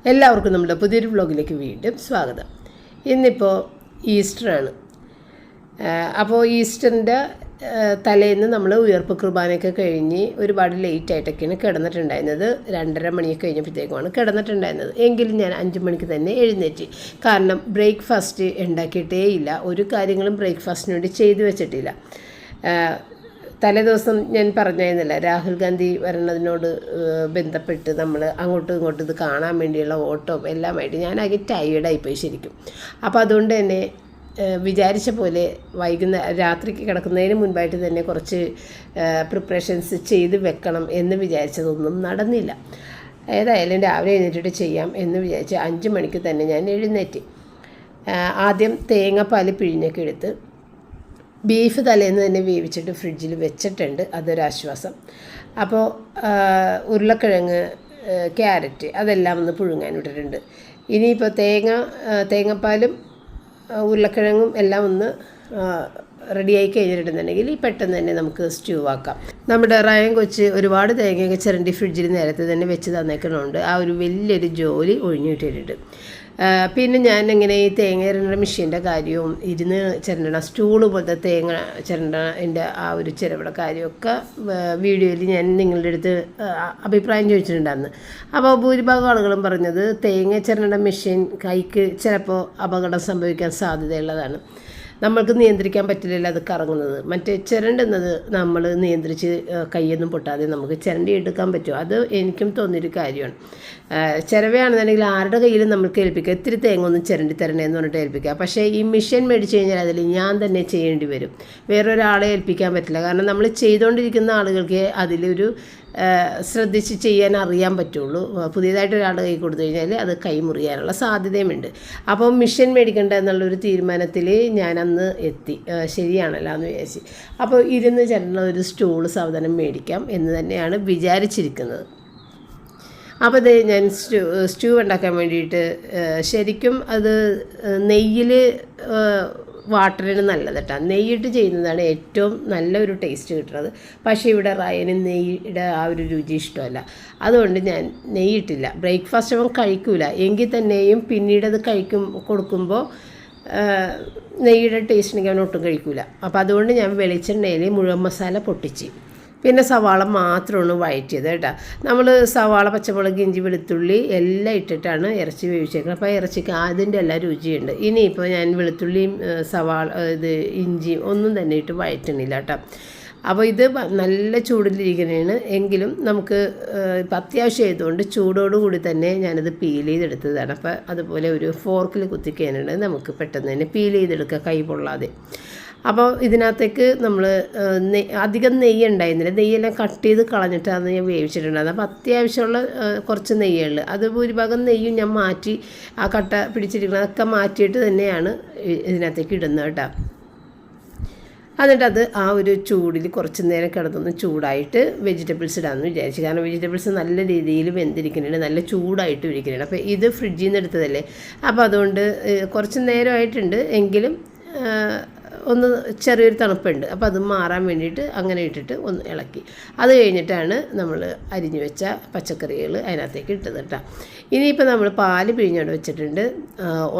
എല്ലാവർക്കും നമ്മുടെ പുതിയൊരു വ്ലോഗിലേക്ക് വീണ്ടും സ്വാഗതം. ഇന്നിപ്പോൾ ഈസ്റ്ററാണ്. അപ്പോൾ ഈസ്റ്ററിൻ്റെ തലേന്ന് നമ്മൾ ഉയർപ്പ് കുർബാനയൊക്കെ കഴിഞ്ഞ് ഒരുപാട് ലേറ്റായിട്ടൊക്കെയാണ് കിടന്നിട്ടുണ്ടായിരുന്നത്. 2:30 മണിയൊക്കെ കഴിഞ്ഞപ്പോഴത്തേക്കുമാണ് കിടന്നിട്ടുണ്ടായിരുന്നത്. എങ്കിലും ഞാൻ 5 മണിക്ക് തന്നെ എഴുന്നേറ്റ്. കാരണം ബ്രേക്ക്ഫാസ്റ്റ് ഉണ്ടാക്കിയിട്ടേ ഇല്ല, ഒരു കാര്യങ്ങളും ബ്രേക്ക്ഫാസ്റ്റിന് വേണ്ടി ചെയ്തു വെച്ചിട്ടില്ല. തലേദിവസം ഞാൻ പറഞ്ഞിരുന്നില്ല, രാഹുൽ ഗാന്ധി വരണതിനോട് ബന്ധപ്പെട്ട് നമ്മൾ അങ്ങോട്ടും ഇങ്ങോട്ടും ഇത് കാണാൻ വേണ്ടിയുള്ള ഓട്ടവും എല്ലാമായിട്ട് ഞാനാകെ ടയേർഡായിപ്പോയി ശരിക്കും. അപ്പോൾ അതുകൊണ്ട് തന്നെ വിചാരിച്ച പോലെ രാത്രിക്ക് കിടക്കുന്നതിന് മുൻപായിട്ട് തന്നെ കുറച്ച് പ്രിപ്പറേഷൻസ് ചെയ്ത് വെക്കണം എന്ന് വിചാരിച്ചതൊന്നും നടന്നില്ല. ഏതായാലും രാവിലെ എഴുന്നേറ്റിട്ട് ചെയ്യാം എന്ന് വിചാരിച്ച് 5 മണിക്ക് തന്നെ ഞാൻ എഴുന്നേറ്റ്. ആദ്യം തേങ്ങാപ്പാൽ പിഴിഞ്ഞൊക്കെ എടുത്ത് ബീഫ് തലേന്ന് തന്നെ വേവിച്ചിട്ട് ഫ്രിഡ്ജിൽ വെച്ചിട്ടുണ്ട്, അതൊരാശ്വാസം. അപ്പോൾ ഉരുളക്കിഴങ്ങ്, ക്യാരറ്റ് അതെല്ലാം ഒന്ന് പുഴുങ്ങാൻ ഇട്ടിട്ടുണ്ട്. ഇനിയിപ്പോൾ തേങ്ങാപ്പാലും ഉരുളക്കിഴങ്ങും എല്ലാം ഒന്ന് റെഡിയായി കഴിഞ്ഞിട്ടുണ്ടെന്നുണ്ടെങ്കിൽ പെട്ടെന്ന് തന്നെ നമുക്ക് സ്റ്റ്യൂ ആക്കാം. നമ്മുടെ റയൻ കൊച്ച് ഒരുപാട് തേങ്ങയൊക്കെ ചിരണ്ടി ഫ്രിഡ്ജിൽ നേരത്തെ തന്നെ വെച്ച് തന്നേക്കണമുണ്ട്. ആ ഒരു വലിയൊരു ജോലി ഒഴിഞ്ഞിട്ടിട്ടുണ്ട്. പിന്നെ ഞാൻ ഇങ്ങനെ ഈ തേങ്ങ ചിരണ്ടണ മെഷീൻ്റെ കാര്യവും ഇരുന്ന് ചിരണ്ടണ സ്റ്റൂള് പോലത്തെ തേങ്ങ ചിരണ്ടതിൻ്റെ ആ ഒരു ചിരവട കാര്യമൊക്കെ വീഡിയോയിൽ ഞാൻ നിങ്ങളുടെ അടുത്ത് അഭിപ്രായം ചോദിച്ചിട്ടുണ്ടായിരുന്നു. അപ്പോൾ ഭൂരിഭാഗം ആളുകളും പറഞ്ഞത് തേങ്ങ ചിരണ്ടണ മെഷീൻ കൈക്ക് ചിലപ്പോൾ അപകടം സംഭവിക്കാൻ സാധ്യതയുള്ളതാണ്. നമ്മൾക്ക് നിയന്ത്രിക്കാൻ പറ്റില്ലല്ലോ അത് കറങ്ങുന്നത്. മറ്റേ ചിരണ്ടുന്നത് നമ്മൾ നിയന്ത്രിച്ച് കൈയൊന്നും പൊട്ടാതെ നമുക്ക് ചിരണ്ടി എടുക്കാൻ പറ്റും. അത് എനിക്കും തോന്നിയൊരു കാര്യമാണ്. ചിരവയാണെന്നുണ്ടെങ്കിൽ ആരുടെ കയ്യിലും നമ്മൾക്ക് ഏൽപ്പിക്കുക, ഇത്തിരി തേങ്ങ ഒന്നും ചിരണ്ടി തരണേന്ന് പറഞ്ഞിട്ട് ഏൽപ്പിക്കുക. പക്ഷേ ഈ മെഷീൻ മേടിച്ച് കഴിഞ്ഞാൽ അതിൽ ഞാൻ തന്നെ ചെയ്യേണ്ടി വരും, വേറൊരാളെ ഏൽപ്പിക്കാൻ പറ്റില്ല. കാരണം നമ്മൾ ചെയ്തുകൊണ്ടിരിക്കുന്ന ആളുകൾക്ക് അതിലൊരു ശ്രദ്ധിച്ച് ചെയ്യാൻ അറിയാൻ പറ്റുള്ളൂ. പുതിയതായിട്ട് ഒരാളുടെ കൈ കൊടുത്തു കഴിഞ്ഞാൽ അത് കൈ മുറിയാനുള്ള സാധ്യതയുമുണ്ട്. അപ്പോൾ മിഷൻ മേടിക്കേണ്ട എന്നുള്ളൊരു തീരുമാനത്തിൽ ഞാനന്ന് എത്തി. ശരിയാണല്ലോ എന്ന് വിചാരിച്ച് അപ്പോൾ ഇരുന്ന് ചേട്ടൻ ഒരു സ്റ്റൂള് സാവധാനം മേടിക്കാം എന്ന് തന്നെയാണ് വിചാരിച്ചിരിക്കുന്നത്. അപ്പോൾ ഇത് ഞാൻ സ്റ്റൂ ഉണ്ടാക്കാൻ വേണ്ടിയിട്ട് ശരിക്കും അത് നെയ്യിൽ വാട്ടറിന് നല്ലത് കേട്ടോ. നെയ്യിട്ട് ചെയ്യുന്നതാണ് ഏറ്റവും നല്ലൊരു ടേസ്റ്റ് കിട്ടുന്നത്. പക്ഷേ ഇവിടെ റയന് നെയ്യുടെ ആ ഒരു രുചി ഇഷ്ടമല്ല, അതുകൊണ്ട് ഞാൻ നെയ്യിട്ടില്ല. ബ്രേക്ക്ഫാസ്റ്റ് അവൻ കഴിക്കൂല, എങ്കിൽ തന്നെയും പിന്നീട് അത് കൊടുക്കുമ്പോൾ നെയ്യുടെ ടേസ്റ്റ് ഉണ്ടെങ്കിൽ അവൻ ഒട്ടും കഴിക്കൂല. അപ്പോൾ അതുകൊണ്ട് ഞാൻ വെളിച്ചെണ്ണയിൽ മുഴുവൻ മസാല പൊട്ടിച്ച് പിന്നെ സവാള മാത്രമാണ് വഴറ്റിയത് കേട്ടോ. നമ്മൾ സവാള, പച്ചമുളക്, ഇഞ്ചി, വെളുത്തുള്ളി എല്ലാം ഇട്ടിട്ടാണ് ഇറച്ചി വേവിച്ചേക്കുന്നത്. അപ്പോൾ ഇറച്ചിക്ക് അതിൻ്റെ എല്ലാ രുചിയുണ്ട്. ഇനിയിപ്പോൾ ഞാൻ വെളുത്തുള്ളിയും ഇഞ്ചിയും ഒന്നും തന്നെ ഇട്ട് വഴറ്റണില്ല കേട്ടോ. അപ്പോൾ ഇത് നല്ല ചൂടിലിരിക്കുന്നതാണ്. എങ്കിലും നമുക്ക് ഇപ്പം അത്യാവശ്യം ആയതുകൊണ്ട് ചൂടോടുകൂടി തന്നെ ഞാനത് പീൽ ചെയ്തെടുത്തതാണ്. അപ്പോൾ അതുപോലെ ഒരു ഫോർക്കിൽ കുത്തിക്കാനുണ്ട്, നമുക്ക് പെട്ടെന്ന് തന്നെ പീൽ ചെയ്തെടുക്കുക കൈ പൊള്ളാതെ. അപ്പോൾ ഇതിനകത്തേക്ക് നമ്മൾ അധികം നെയ്യ് ഉണ്ടായിരുന്നില്ല, നെയ്യെല്ലാം കട്ട് ചെയ്ത് കളഞ്ഞിട്ടാണ് ഞാൻ വേവിച്ചിട്ടുണ്ടായിരുന്നത്. അപ്പോൾ അത്യാവശ്യമുള്ള കുറച്ച് നെയ്യുള്ളു. അത് ഭൂരിഭാഗം നെയ്യും ഞാൻ മാറ്റി ആ കട്ട പിടിച്ചിരിക്കുന്നതൊക്കെ മാറ്റിയിട്ട് തന്നെയാണ് ഇതിനകത്തേക്ക് ഇടുന്നത് കേട്ടോ. എന്നിട്ടത് ആ ഒരു ചൂടിൽ കുറച്ച് നേരം കിടന്നൊന്ന് ചൂടായിട്ട് വെജിറ്റബിൾസ് ഇടാമെന്ന് വിചാരിച്ചു. കാരണം വെജിറ്റബിൾസ് നല്ല രീതിയിൽ വെന്തിരിക്കുന്നുണ്ട്, നല്ല ചൂടായിട്ട് ഇരിക്കുന്നുണ്ട്. അപ്പോൾ ഇത് ഫ്രിഡ്ജിൽ നിന്ന് എടുത്തതല്ലേ, അപ്പോൾ അതുകൊണ്ട് കുറച്ച് നേരമായിട്ടുണ്ട്, എങ്കിലും ഒന്ന് ചെറിയൊരു തണുപ്പുണ്ട്. അപ്പോൾ അത് മാറാൻ വേണ്ടിയിട്ട് അങ്ങനെ ഇട്ടിട്ട് ഒന്ന് ഇളക്കി. അത് കഴിഞ്ഞിട്ടാണ് നമ്മൾ അരിഞ്ഞു വെച്ച പച്ചക്കറികൾ അതിനകത്തേക്ക് ഇട്ടത് കേട്ടോ. ഇനിയിപ്പോൾ നമ്മൾ പാല് പിഴിഞ്ഞോട് വെച്ചിട്ടുണ്ട്.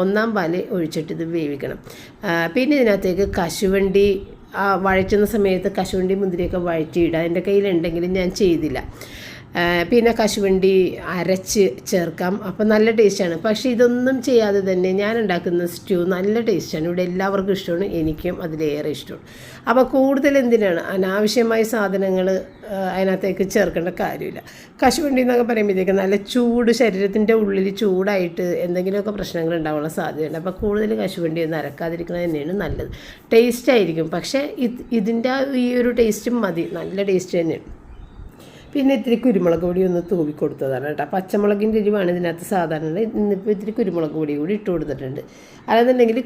1-ാം പാല് ഒഴിച്ചിട്ട് ഇത് വേവിക്കണം. പിന്നെ ഇതിനകത്തേക്ക് കശുവണ്ടി വഴറ്റുന്ന സമയത്ത് കശുവണ്ടി മുന്തിരിയൊക്കെ വഴറ്റിയിടുക. എൻ്റെ കയ്യിലുണ്ടെങ്കിലും ഞാൻ ചെയ്തില്ല. പിന്നെ കശുവണ്ടി അരച്ച് ചേർക്കാം, അപ്പോൾ നല്ല ടേസ്റ്റാണ്. പക്ഷേ ഇതൊന്നും ചെയ്യാതെ തന്നെ ഞാൻ ഉണ്ടാക്കുന്ന സ്റ്റ്യൂ നല്ല ടേസ്റ്റാണ്. ഇവിടെ എല്ലാവർക്കും ഇഷ്ടമാണ്, എനിക്കും അതിലേറെ ഇഷ്ടമാണ്. അപ്പോൾ കൂടുതൽ എന്തിനാണ് അനാവശ്യമായ സാധനങ്ങൾ അതിനകത്തേക്ക് ചേർക്കേണ്ട കാര്യമില്ല. കശുവണ്ടി എന്നൊക്കെ പറയുമ്പോഴത്തേക്ക് നല്ല ചൂട്, ശരീരത്തിൻ്റെ ഉള്ളിൽ ചൂടായിട്ട് എന്തെങ്കിലുമൊക്കെ പ്രശ്നങ്ങൾ ഉണ്ടാവാനുള്ള സാധ്യതയുണ്ട്. അപ്പോൾ കൂടുതൽ കശുവണ്ടി ഒന്നും അരക്കാതിരിക്കുന്നത് തന്നെയാണ് നല്ലത്. ടേസ്റ്റായിരിക്കും, പക്ഷേ ഇതിൻ്റെ ഈ ഒരു ടേസ്റ്റും മതി, നല്ല ടേസ്റ്റ് തന്നെയാണ്. പിന്നെ ഇത്തിരി കുരുമുളക് പൊടി ഒന്ന് തൂവി കൊടുത്തതാണ് കേട്ടോ. പച്ചമുളകിൻ്റെ എരിവാണ് ഇതിനകത്ത് സാധാരണ. ഇന്നിപ്പോൾ ഇത്തിരി കുരുമുളക് പൊടി കൂടി ഇട്ട് കൊടുത്തിട്ടുണ്ട്. അല്ലാന്നുണ്ടെങ്കിൽ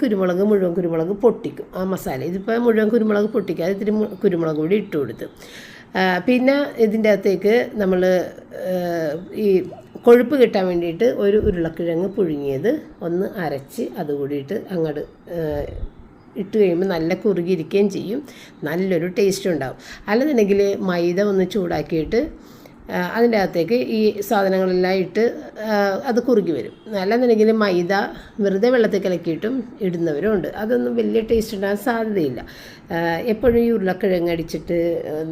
മുഴുവൻ കുരുമുളക് പൊട്ടിക്കും ആ മസാല. ഇതിപ്പോൾ മുഴുവൻ കുരുമുളക് പൊട്ടിക്കാതെ ഇത്തിരി കുരുമുളക് പൊടി ഇട്ട് കൊടുത്ത് പിന്നെ ഇതിൻ്റെ അകത്തേക്ക് നമ്മൾ ഈ കൊഴുപ്പ് കിട്ടാൻ വേണ്ടിയിട്ട് ഒരു ഉരുളക്കിഴങ്ങ് പുഴുങ്ങിയത് ഒന്ന് അരച്ച് അതുകൂടിയിട്ട് അങ്ങോട്ട് ഇട്ട് കഴിയുമ്പോൾ നല്ല കുറുകിയിരിക്കുകയും ചെയ്യും, നല്ലൊരു ടേസ്റ്റും ഉണ്ടാവും. അല്ലെന്നുണ്ടെങ്കിൽ മൈദ ഒന്ന് ചൂടാക്കിയിട്ട് അതിൻ്റെ അകത്തേക്ക് ഈ സാധനങ്ങളെല്ലാം ഇട്ട് അത് കുറുകി വരും. അല്ലെന്നുണ്ടെങ്കിൽ മൈദ വെറുതെ വെള്ളത്തിൽ കലക്കിയിട്ടും ഇടുന്നവരും ഉണ്ട്. അതൊന്നും വലിയ ടേസ്റ്റ് ഉണ്ടാകാൻ സാധ്യതയില്ല. എപ്പോഴും ഈ ഉരുളക്കിഴങ്ങ് അടിച്ചിട്ട്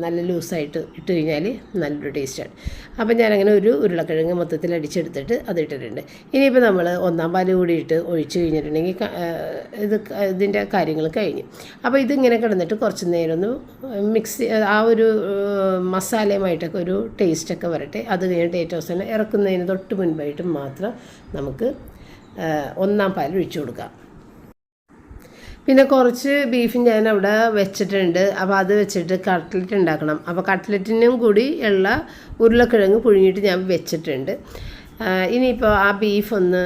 നല്ല ലൂസായിട്ട് ഇട്ട് കഴിഞ്ഞാൽ നല്ലൊരു ടേസ്റ്റാണ്. അപ്പം ഞാനങ്ങനെ ഒരു ഉരുളക്കിഴങ്ങ് മൊത്തത്തിൽ അടിച്ചെടുത്തിട്ട് അത് ഇട്ടിട്ടുണ്ട്. ഇനിയിപ്പോൾ നമ്മൾ ഒന്നാം പാൽ കൂടിയിട്ട് ഒഴിച്ച് കഴിഞ്ഞിട്ടുണ്ടെങ്കിൽ ഇതിൻ്റെ കാര്യങ്ങൾ കഴിഞ്ഞു. അപ്പോൾ ഇതിങ്ങനെ കിടന്നിട്ട് കുറച്ച് നേരം ഒന്ന് മിക്സ് ആ ഒരു മസാലയുമായിട്ടൊക്കെ ഒരു ടേസ്റ്റൊക്കെ വരട്ടെ. അത് കഴിഞ്ഞിട്ട് ഏറ്റവും അവസാനം ഇറക്കുന്നതിന് തൊട്ട് മുൻപായിട്ട് മാത്രം നമുക്ക് ഒന്നാം പാൽ ഒഴിച്ചു കൊടുക്കാം. പിന്നെ കുറച്ച് ബീഫ് ഞാൻ അവിടെ വെച്ചിട്ടുണ്ട്. അപ്പോൾ അത് വെച്ചിട്ട് കട്ട്ലറ്റ് ഉണ്ടാക്കണം. അപ്പോൾ കട്ട്ലറ്റിനും കൂടി ഉള്ള ഉരുളക്കിഴങ്ങ് പുഴുങ്ങിയിട്ട് ഞാൻ വെച്ചിട്ടുണ്ട്. ഇനിയിപ്പോൾ ആ ബീഫ് ഒന്ന്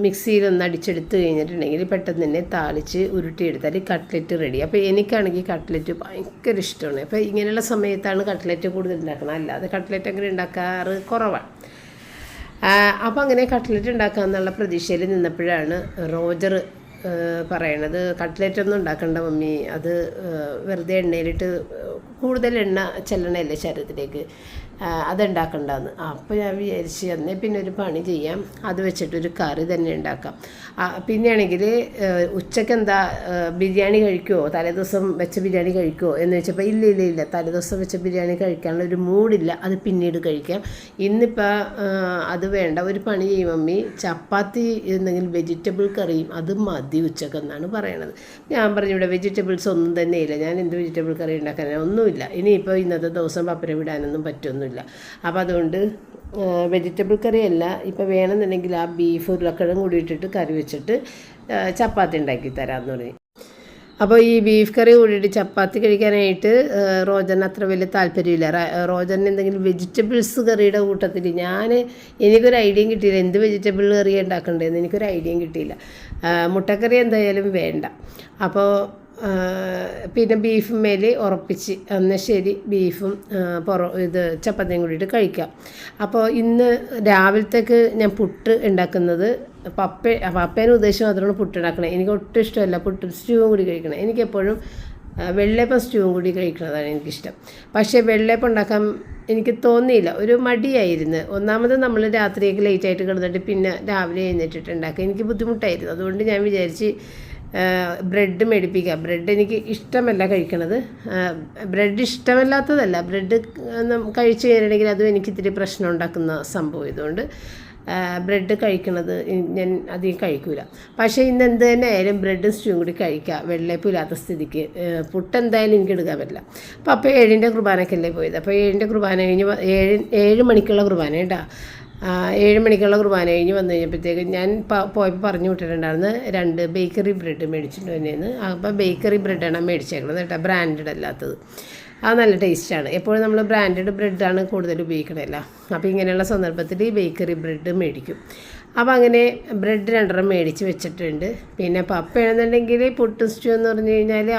മിക്സിയിലൊന്ന് അടിച്ചെടുത്ത് കഴിഞ്ഞിട്ടുണ്ടെങ്കിൽ പെട്ടെന്ന് തന്നെ താളിച്ച് ഉരുട്ടിയെടുത്താൽ കട്ട്ലറ്റ് റെഡി. അപ്പോൾ എനിക്കാണെങ്കിൽ കട്ട്ലറ്റ് ഭയങ്കര ഇഷ്ടമാണ്. അപ്പോൾ ഇങ്ങനെയുള്ള സമയത്താണ് കട്ട്ലറ്റ് കൂടുതൽ ഉണ്ടാക്കണം, അല്ലാതെ കട്ട്ലറ്റ് അങ്ങനെ ഉണ്ടാക്കാറ് കുറവാണ്. അപ്പോൾ അങ്ങനെ കട്ട്ലറ്റ് ഉണ്ടാക്കാമെന്നുള്ള പ്രതീക്ഷയിൽ നിന്നപ്പോഴാണ് റോജർ പറയണത്, കട്ട്ലറ്റൊന്നും ഉണ്ടാക്കണ്ട മമ്മി, അത് വെറുതെ എണ്ണയിലിട്ട് കൂടുതൽ എണ്ണ ചെല്ലണമല്ലേ ശരീരത്തിലേക്ക്, അതുണ്ടാക്കണ്ടെന്ന്. അപ്പോൾ ഞാൻ വിചാരിച്ച് എന്നേ പിന്നെ ഒരു പണി ചെയ്യാം, അത് വെച്ചിട്ടൊരു കറി തന്നെ ഉണ്ടാക്കാം. പിന്നെയാണെങ്കിൽ ഉച്ചയ്ക്ക് എന്താ ബിരിയാണി കഴിക്കുമോ, തലേദിവസം വെച്ച ബിരിയാണി കഴിക്കുമോ എന്ന് വെച്ചപ്പോൾ ഇല്ല തലേദിവസം വെച്ച ബിരിയാണി കഴിക്കാനുള്ള ഒരു മൂഡില്ല, അത് പിന്നീട് കഴിക്കാം, ഇന്നിപ്പോൾ അത് വേണ്ട. ഒരു പണി ചെയ്യും മമ്മി, ചപ്പാത്തി എന്തെങ്കിലും വെജിറ്റബിൾ കറിയും അത് മതി ഉച്ചക്കെന്നാണ് പറയണത്. ഞാൻ പറഞ്ഞു ഇവിടെ വെജിറ്റബിൾസ് ഒന്നും തന്നെ ഇല്ല, ഞാൻ എന്ത് വെജിറ്റബിൾ കറി ഉണ്ടാക്കാൻ ഒന്നുമില്ല, ഇനിയിപ്പോൾ ഇന്നത്തെ ദിവസം പപ്പരം വിടാനൊന്നും പറ്റുമൊന്നുമില്ല. അപ്പോൾ അതുകൊണ്ട് വെജിറ്റബിൾ കറിയല്ല, ഇപ്പോൾ വേണമെന്നുണ്ടെങ്കിൽ ആ ബീഫ് ഉരുളക്കിഴങ്ങ് കൂടി ഇട്ടിട്ട് കറി വെച്ചിട്ട് ചപ്പാത്തി ഉണ്ടാക്കി തരാമെന്ന് പറഞ്ഞു. അപ്പോൾ ഈ ബീഫ് കറി കൂടിയിട്ട് ചപ്പാത്തി കഴിക്കാനായിട്ട് റോജന് അത്ര വലിയ താല്പര്യമില്ല. റോജന് എന്തെങ്കിലും വെജിറ്റബിൾസ് കറിയുടെ കൂട്ടത്തിൽ എനിക്കൊരു ഐഡിയയും കിട്ടിയില്ല, എന്ത് വെജിറ്റബിൾ കറി ഉണ്ടാക്കണ്ടേന്ന് എനിക്കൊരു ഐഡിയയും കിട്ടിയില്ല. മുട്ടക്കറി എന്തായാലും വേണ്ട. അപ്പോൾ പിന്നെ ബീഫും മേലെ ഉറപ്പിച്ച് എന്നാൽ ശരി ബീഫും ഇത് ചപ്പാത്തിയും കൂടിയിട്ട് കഴിക്കാം. അപ്പോൾ ഇന്ന് രാവിലത്തേക്ക് ഞാൻ പുട്ട് ഉണ്ടാക്കുന്നത് പപ്പേനെ ഉദ്ദേശം മാത്രമാണ് പുട്ട് ഉണ്ടാക്കണേ. എനിക്ക് ഒട്ടും ഇഷ്ടമല്ല പുട്ടും സ്റ്റൂവും കൂടി കഴിക്കണം. എനിക്കെപ്പോഴും വെള്ളയപ്പം സ്റ്റൂവും കൂടി കഴിക്കണതാണ് എനിക്കിഷ്ടം. പക്ഷേ വെള്ളയപ്പം ഉണ്ടാക്കാൻ എനിക്ക് തോന്നിയില്ല, ഒരു മടിയായിരുന്നു. ഒന്നാമത് നമ്മൾ രാത്രിയൊക്കെ ലേറ്റായിട്ട് കിടന്നിട്ട് പിന്നെ രാവിലെ എഴുന്നേറ്റിട്ട് ഉണ്ടാക്കുക എനിക്ക് ബുദ്ധിമുട്ടായിരുന്നു. അതുകൊണ്ട് ഞാൻ വിചാരിച്ച് ബ്രെഡ് മേടിപ്പിക്കുക. ബ്രെഡ് എനിക്ക് ഇഷ്ടമല്ല കഴിക്കണത്. ബ്രെഡ് ഇഷ്ടമല്ലാത്തതല്ല, ബ്രെഡ് കഴിച്ച് കഴിഞ്ഞിട്ടുണ്ടെങ്കിൽ അതും എനിക്ക് ഇത്തിരി പ്രശ്നം ഉണ്ടാക്കുന്ന സംഭവം. ഇതുകൊണ്ട് ബ്രെഡ് കഴിക്കണത് ഞാൻ അധികം കഴിക്കില്ല. പക്ഷേ ഇന്ന് എന്ത് തന്നെ ആയാലും ബ്രെഡും സ്റ്റൂവും കൂടി കഴിക്കുക, വെള്ളയപ്പം ഇല്ലാത്ത സ്ഥിതിക്ക്. പുട്ട് എന്തായാലും എനിക്ക് എടുക്കാൻ പറ്റില്ല. അപ്പോൾ 7ൻ്റെ കുർബാനയ്ക്കല്ലേ പോയത്. അപ്പോൾ 7ൻ്റെ കുർബാന കഴിഞ്ഞ് 7 മണിക്കുള്ള കുർബാന കേട്ടോ. 7 മണിക്കുള്ള കുർബാന കഴിഞ്ഞ് വന്നു കഴിഞ്ഞപ്പോഴത്തേക്ക് ഞാൻ പോയപ്പോൾ പറഞ്ഞു വിട്ടിട്ടുണ്ടായിരുന്നു 2 ബേക്കറി ബ്രെഡ് മേടിച്ചിട്ട് തന്നെയാണ്. അപ്പോൾ ബേക്കറി ബ്രെഡാണ് മേടിച്ചേക്കുന്നത് കേട്ടോ, ബ്രാൻഡഡ് അല്ലാത്തത്. അത് നല്ല ടേസ്റ്റാണ്. എപ്പോഴും നമ്മൾ ബ്രാൻഡഡ് ബ്രെഡാണ് കൂടുതൽ ഉപയോഗിക്കണമല്ല. അപ്പോൾ ഇങ്ങനെയുള്ള സന്ദർഭത്തിൽ ഈ ബേക്കറി ബ്രെഡ് മേടിക്കും. അപ്പോൾ അങ്ങനെ ബ്രെഡ് 2 മേടിച്ച് വെച്ചിട്ടുണ്ട്. പിന്നെ പപ്പയാണെന്നുണ്ടെങ്കിൽ പുട്ട് സ്റ്റൂ എന്ന് പറഞ്ഞു കഴിഞ്ഞാൽ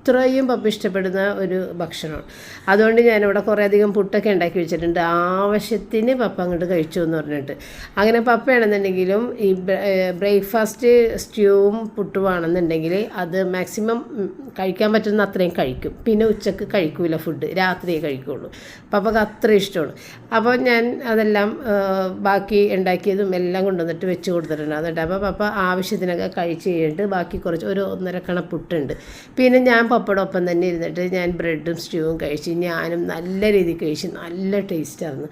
അത്രയും പപ്പ ഇഷ്ടപ്പെടുന്ന ഒരു ഭക്ഷണമാണ്. അതുകൊണ്ട് ഞാനിവിടെ കുറേ അധികം പുട്ടൊക്കെ ഉണ്ടാക്കി വെച്ചിട്ടുണ്ട്, ആവശ്യത്തിന് പപ്പ അങ്ങോട്ട് കഴിച്ചു എന്ന് പറഞ്ഞിട്ട്. അങ്ങനെ പപ്പയാണെന്നുണ്ടെങ്കിലും ഈ ബ്രേക്ക്ഫാസ്റ്റ് സ്റ്റ്യൂവും പുട്ടുവാണെന്നുണ്ടെങ്കിൽ അത് മാക്സിമം കഴിക്കാൻ പറ്റുന്ന അത്രയും കഴിക്കും. പിന്നെ ഉച്ചക്ക് കഴിക്കൂല, ഫുഡ് രാത്രിയേ കഴിക്കുള്ളൂ. പപ്പക്ക് അത്ര ഇഷ്ടമാണ്. അപ്പോൾ ഞാൻ അതെല്ലാം ബാക്കി ഉണ്ടാക്കിയതും എല്ലാം കൊണ്ടുവന്നിട്ട് വെച്ച് കൊടുത്തിട്ടുണ്ട്. എന്നിട്ട് അപ്പോൾ പപ്പ ആവശ്യത്തിനൊക്കെ കഴിച്ച് കഴിഞ്ഞിട്ട് ബാക്കി കുറച്ച് ഒരു 1.5 കണ പുട്ടുണ്ട്. പിന്നെ ഞാൻ പപ്പടൊപ്പം തന്നെ ഇരുന്നിട്ട് ഞാൻ ബ്രെഡും സ്റ്റൂവും കഴിച്ച് ഞാനും നല്ല രീതിയിൽ കഴിച്ച്, നല്ല ടേസ്റ്റായിരുന്നു.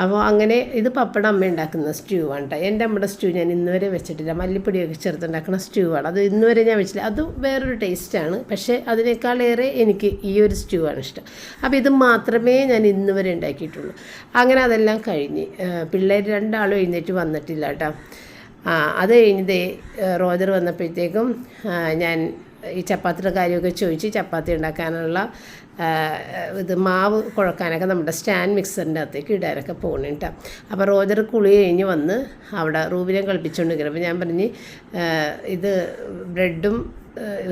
അപ്പോൾ അങ്ങനെ ഇത് പപ്പടം അമ്മ ഉണ്ടാക്കുന്ന സ്റ്റൂ ആണ് കേട്ടോ. എൻ്റെ അമ്മയുടെ സ്റ്റൂ ഞാൻ ഇന്നുവരെ വെച്ചിട്ടില്ല, മല്ലിപ്പൊടിയൊക്കെ ചേർത്തുണ്ടാക്കുന്ന സ്റ്റൂ ആണ്. അത് ഇന്നുവരെ ഞാൻ വെച്ചില്ല, അത് വേറൊരു ടേസ്റ്റാണ്. പക്ഷേ അതിനേക്കാളേറെ എനിക്ക് ഈ ഒരു സ്റ്റൂ ആണ് ഇഷ്ടം. അപ്പോൾ ഇത് മാത്രമേ ഞാൻ ഇന്നുവരെ ഉണ്ടാക്കിയിട്ടുള്ളൂ. അങ്ങനെ അതെല്ലാം കഴിഞ്ഞ് പിള്ളേർ 2 ആളും എഴുന്നേറ്റ് വന്നിട്ടില്ല കേട്ടോ. അത് കഴിഞ്ഞതേ റോജർ വന്നപ്പോഴത്തേക്കും ഞാൻ ഈ ചപ്പാത്തിയുടെ കാര്യമൊക്കെ ചോദിച്ച് ചപ്പാത്തി ഉണ്ടാക്കാനുള്ള ഇത് മാവ് കുഴക്കാനൊക്കെ നമ്മുടെ സ്റ്റാൻഡ് മിക്സറിൻ്റെ അകത്തേക്ക് ഇടാനൊക്കെ പോകണം കേട്ടോ. അപ്പോൾ റോജർ കുളി കഴിഞ്ഞ് വന്ന് അവിടെ റൂബിനെ കളിപ്പിച്ചുകൊണ്ടിരിക്കണം. അപ്പോൾ ഞാൻ പറഞ്ഞ് ഇത് ബ്രെഡും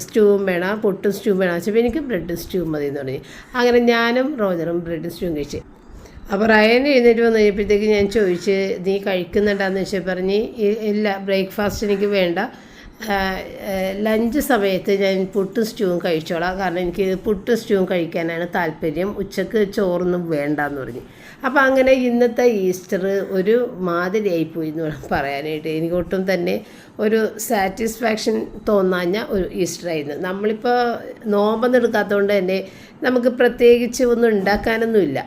സ്റ്റൂവും വേണം, പുട്ടും സ്റ്റൂവും വേണം വെച്ചപ്പോൾ എനിക്ക് ബ്രെഡും സ്റ്റൂവും മതി എന്ന് പറഞ്ഞു. അങ്ങനെ ഞാനും റോജറും ബ്രെഡും സ്റ്റൂവും കഴിച്ച്. അപ്പോൾ റയൻ എഴുന്നേറ്റ് വന്നു കഴിഞ്ഞപ്പോഴത്തേക്ക് ഞാൻ ചോദിച്ച് നീ കഴിക്കുന്നുണ്ടാന്ന് വെച്ചാൽ പറഞ്ഞ് ഇല്ല, ബ്രേക്ക്ഫാസ്റ്റ് എനിക്ക് വേണ്ട, ലഞ്ച് സമയത്ത് ഞാൻ പുട്ടും സ്റ്റൂവും കഴിച്ചോളാം, കാരണം എനിക്ക് പുട്ടും സ്റ്റൂവും കഴിക്കാനാണ് താല്പര്യം, ഉച്ചക്ക് ചോറൊന്നും വേണ്ടെന്ന് പറഞ്ഞു. അപ്പോൾ അങ്ങനെ ഇന്നത്തെ ഈസ്റ്റർ ഒരു മാതിരിയായിപ്പോയി എന്ന് വേണം പറയാനായിട്ട്. എനിക്കൊട്ടും തന്നെ ഒരു സാറ്റിസ്ഫാക്ഷൻ തോന്നാഞ്ഞ ഒരു ഈസ്റ്റർ ആയിരുന്നു. നമ്മളിപ്പോൾ നോമ്പൊന്നും എടുക്കാത്തതുകൊണ്ട് തന്നെ നമുക്ക് പ്രത്യേകിച്ച് ഒന്നും ഉണ്ടാക്കാനൊന്നുമില്ല.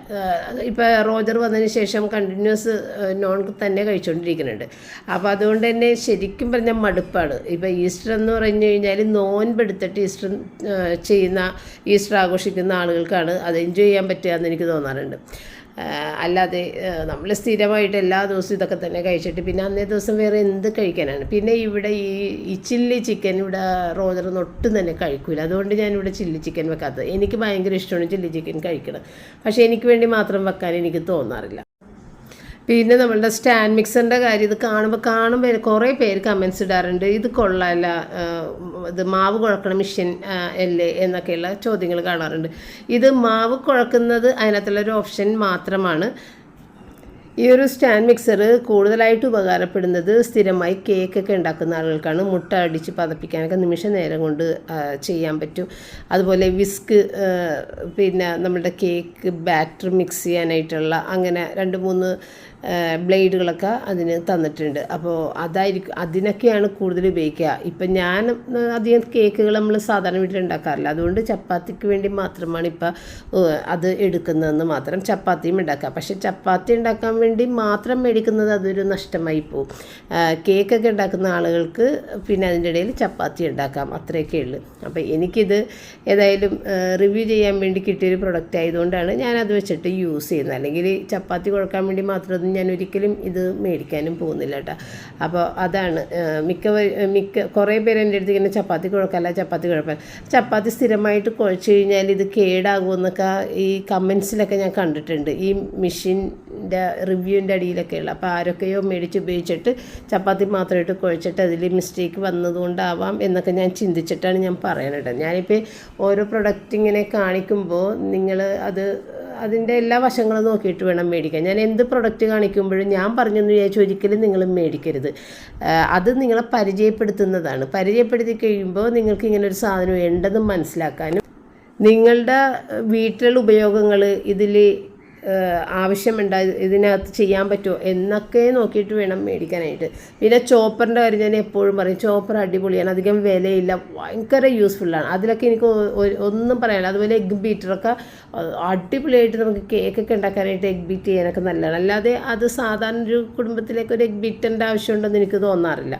ഇപ്പോൾ റോജർ വന്നതിന് ശേഷം കണ്ടിന്യൂസ് നോൺ തന്നെ കഴിച്ചുകൊണ്ടിരിക്കുന്നുണ്ട്. അപ്പോൾ അതുകൊണ്ട് തന്നെ ശരിക്കും പറഞ്ഞാൽ മടുപ്പാണ്. ഇപ്പോൾ ഈസ്റ്റർ എന്ന് പറഞ്ഞു കഴിഞ്ഞാൽ നോൻപെടുത്തിട്ട് ഈസ്റ്റർ ചെയ്യുന്ന ഈസ്റ്റർ ആഘോഷിക്കുന്ന ആളുകൾക്കാണ് അത് എൻജോയ് ചെയ്യാൻ പറ്റുക എന്ന് എനിക്ക് തോന്നാറുണ്ട്. അല്ലാതെ നമ്മൾ സ്ഥിരമായിട്ട് എല്ലാ ദിവസവും ഇതൊക്കെ തന്നെ കഴിച്ചിട്ട് പിന്നെ അന്നേ ദിവസം വേറെ എന്ത് കഴിക്കാനാണ്. പിന്നെ ഇവിടെ ഈ ചില്ലി ചിക്കൻ ഇവിടെ റോജറൊന്നും ഒട്ടും തന്നെ കഴിക്കില്ല. അതുകൊണ്ട് ഞാനിവിടെ ചില്ലി ചിക്കൻ വെക്കാത്തത്. എനിക്ക് ഭയങ്കര ഇഷ്ടമാണ് ചില്ലി ചിക്കൻ കഴിക്കണം. പക്ഷേ എനിക്ക് വേണ്ടി മാത്രം വെക്കാൻ എനിക്ക് തോന്നാറില്ല. പിന്നെ നമ്മളുടെ സ്റ്റാൻഡ് മിക്സറിൻ്റെ കാര്യം ഇത് കാണുമ്പോൾ കുറേ പേര് കമൻസ് ഇടാറുണ്ട്, ഇത് കൊള്ളാമല്ല, ഇത് മാവ് കുഴക്കണ മെഷീൻ അല്ലേ എന്നൊക്കെയുള്ള ചോദ്യങ്ങൾ കാണാറുണ്ട്. ഇത് മാവ് കുഴക്കുന്നത് അതിനകത്തുള്ളൊരു ഓപ്ഷൻ മാത്രമാണ്. ഈ ഒരു സ്റ്റാൻഡ് മിക്സർ കൂടുതലായിട്ട് ഉപകാരപ്പെടുന്നത് സ്ഥിരമായി കേക്കൊക്കെ ഉണ്ടാക്കുന്ന ആളുകൾക്കാണ്. മുട്ട അടിച്ച് പതപ്പിക്കാനൊക്കെ നിമിഷ നേരം കൊണ്ട് ചെയ്യാൻ പറ്റും. അതുപോലെ വിസ്ക്, പിന്നെ നമ്മുടെ കേക്ക് ബാറ്റർ മിക്സ് ചെയ്യാനായിട്ടുള്ള അങ്ങനെ 2-3 ബ്ലേഡുകളൊക്കെ അതിന് തന്നിട്ടുണ്ട്. അപ്പോൾ അതിനൊക്കെയാണ് കൂടുതൽ ഉപയോഗിക്കുക. ഇപ്പം ഞാൻ അധികം കേക്കുകൾ നമ്മൾ സാധാരണ വീട്ടിൽ ഉണ്ടാക്കാറില്ല. അതുകൊണ്ട് ചപ്പാത്തിക്ക് വേണ്ടി മാത്രമാണ് ഇപ്പം അത് എടുക്കുന്നതെന്ന് മാത്രം. ചപ്പാത്തിയും ഉണ്ടാക്കുക. പക്ഷേ ചപ്പാത്തി ഉണ്ടാക്കാൻ വേണ്ടി മാത്രം മേടിക്കുന്നത് അതൊരു നഷ്ടമായി പോകും. കേക്കൊക്കെ ഉണ്ടാക്കുന്ന ആളുകൾക്ക് പിന്നെ അതിൻ്റെ ഇടയിൽ ചപ്പാത്തി ഉണ്ടാക്കാം, അത്രയൊക്കെ ഉള്ളൂ. അപ്പോൾ എനിക്കിത് ഏതായാലും റിവ്യൂ ചെയ്യാൻ വേണ്ടി കിട്ടിയൊരു പ്രൊഡക്റ്റ് ആയതുകൊണ്ടാണ് ഞാനത് വെച്ചിട്ട് യൂസ് ചെയ്യുന്നത്. അല്ലെങ്കിൽ ചപ്പാത്തി കുഴക്കാൻ വേണ്ടി മാത്രം ഞാൻ ഒരിക്കലും ഇത് മേടിക്കാനും പോകുന്നില്ല കേട്ടോ. അപ്പോൾ അതാണ് കുറേ പേര് എൻ്റെ അടുത്ത് ഇങ്ങനെ ചപ്പാത്തി കുഴപ്പമില്ല. ചപ്പാത്തി സ്ഥിരമായിട്ട് കുഴച്ച് കഴിഞ്ഞാൽ ഇത് കേടാകുമെന്നൊക്കെ ഈ കമൻസിലൊക്കെ ഞാൻ കണ്ടിട്ടുണ്ട്, ഈ മെഷീൻ്റെ റിവ്യൂവിൻ്റെ അടിയിലൊക്കെയുള്ള. അപ്പോൾ ആരൊക്കെയോ മേടിച്ച് ഉപയോഗിച്ചിട്ട് ചപ്പാത്തി മാത്രമായിട്ട് കുഴച്ചിട്ട് അതിൽ മിസ്റ്റേക്ക് വന്നതുകൊണ്ടാവാം എന്നൊക്കെ ഞാൻ ചിന്തിച്ചിട്ടാണ് ഞാൻ പറയണത്. ഞാനിപ്പോൾ ഓരോ പ്രൊഡക്റ്റ് ഇങ്ങനെ കാണിക്കുമ്പോൾ നിങ്ങൾ അതിൻ്റെ എല്ലാ വശങ്ങളും നോക്കിയിട്ട് വേണം മേടിക്കാൻ. ഞാൻ എന്ത് പ്രൊഡക്റ്റ് കാണിക്കുമ്പോഴും ഞാൻ പറഞ്ഞെന്ന് വിചാരിച്ച് ഒരിക്കലും നിങ്ങൾ മേടിക്കരുത്. അത് നിങ്ങളെ പരിചയപ്പെടുത്തുന്നതാണ്. പരിചയപ്പെടുത്തി കഴിയുമ്പോൾ നിങ്ങൾക്ക് ഇങ്ങനെ ഒരു സാധനം ഉണ്ടെന്ന് മനസ്സിലാക്കാനും നിങ്ങളുടെ വീട്ടിലുള്ള ഉപയോഗങ്ങൾ ഇതിൽ ആവശ്യമുണ്ടായി ഇതിനകത്ത് ചെയ്യാൻ പറ്റുമോ എന്നൊക്കെ നോക്കിയിട്ട് വേണം മേടിക്കാനായിട്ട്. പിന്നെ ചോപ്പറിൻ്റെ കാര്യം ഞാൻ എപ്പോഴും പറയും, ചോപ്പർ അടിപൊളിയാണ്, അധികം വിലയില്ല, ഭയങ്കര യൂസ്ഫുള്ളാണ്. അതിലൊക്കെ എനിക്ക് ഒന്നും പറയാനില്ല. അതുപോലെ എഗ് ബീറ്ററൊക്കെ അടിപൊളിയായിട്ട് നമുക്ക് കേക്കൊക്കെ ഉണ്ടാക്കാനായിട്ട് എഗ് ബീറ്റ് ചെയ്യാനൊക്കെ നല്ലതാണ്. അല്ലാതെ അത് സാധാരണ ഒരു കുടുംബത്തിലേക്ക് ഒരു എഗ് ബീറ്ററിൻ്റെ ആവശ്യമുണ്ടെന്ന് എനിക്ക് തോന്നാറില്ല.